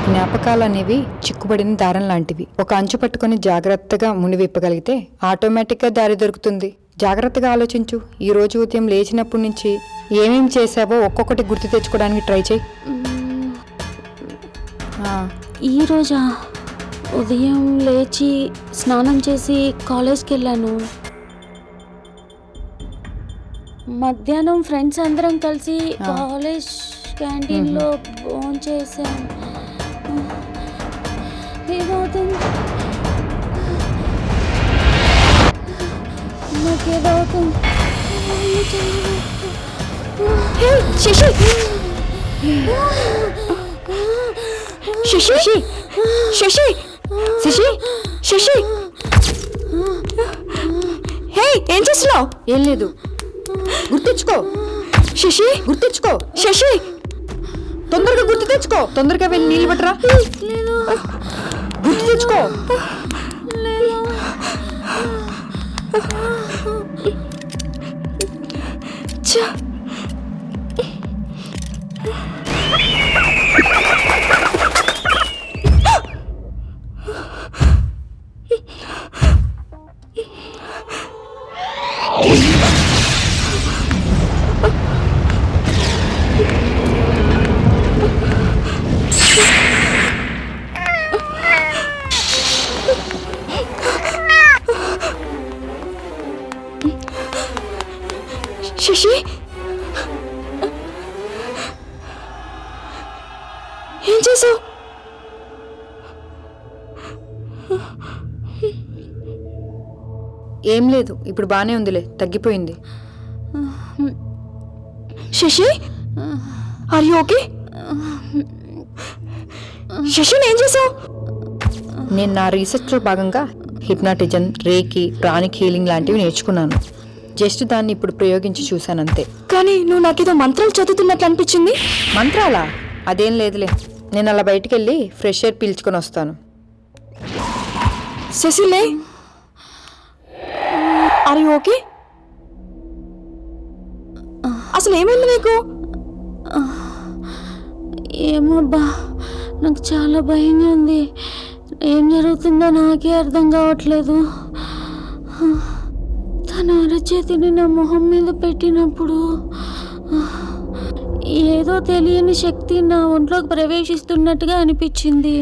జ్ఞాపకాలనేవి చిక్కుబడిన దారం లాంటివి. ఒక అంచు పట్టుకుని జాగ్రత్తగా మునివిప్పగలిగితే ఆటోమేటిక్గా దారి దొరుకుతుంది. జాగ్రత్తగా ఆలోచించు. ఈ రోజు ఉదయం లేచినప్పటి నుంచి ఏమేమి చేసావో ఒక్కొక్కటి గుర్తు తెచ్చుకోవడానికి ట్రై చేయి. ఈరోజా ఉదయం లేచి స్నానం చేసి కాలేజ్కి వెళ్ళాను. మధ్యాహ్నం ఫ్రెండ్స్ అందరం కలిసి కాలేజ్ క్యాంటీన్లో భోంచేసాం. ఏమవుతుంది నాకేదవుతుంది? శశి శశి శశి శశి శశి హే, ఏం చేస్తున్నావు? ఏం లేదు, గుర్తించుకో. శశి గుర్తించుకో. శశి తొందరగా గుర్తు తెచ్చుకో. తొందరగా వెళ్ళి నీళ్ళు పట్టరా. గుర్తు తెచ్చుకో. శశి ఏం చేసావు? ఏం లేదు, ఇప్పుడు బానే ఉందిలే, తగ్గిపోయింది. Shashi are you okay? Shashi ఏం చేసావు? నేను నా రీసెర్చ్లో భాగంగా హిప్నాటిజం, రేకి, ప్రాణిక్ హీలింగ్ లాంటివి నేర్చుకున్నాను. జస్ట్ దాన్ని ఇప్పుడు ప్రయోగించి చూశానంతే. కానీ నువ్వు నాకేదో మంత్రాలు చదువుతున్నట్లు అనిపించింది. మంత్రాలా? అదేం లేదులే, నేను అలా బయటికి వెళ్ళి ఫ్రెష్ ఎయిర్ పీల్చుకొని వస్తాను. శశిలే, ఆర్ యు ఓకే? అసలు ఏమైంది నీకు? ఏమబ్బా, నాకు చాలా భయంగా ఉంది. ఏం జరుగుతుందో నాకే అర్థం కావట్లేదు. తన అరచేతిని నా మొహం మీద పెట్టినప్పుడు ఏదో తెలియని శక్తి నా ఒంట్లోకి ప్రవేశిస్తున్నట్టుగా అనిపించింది.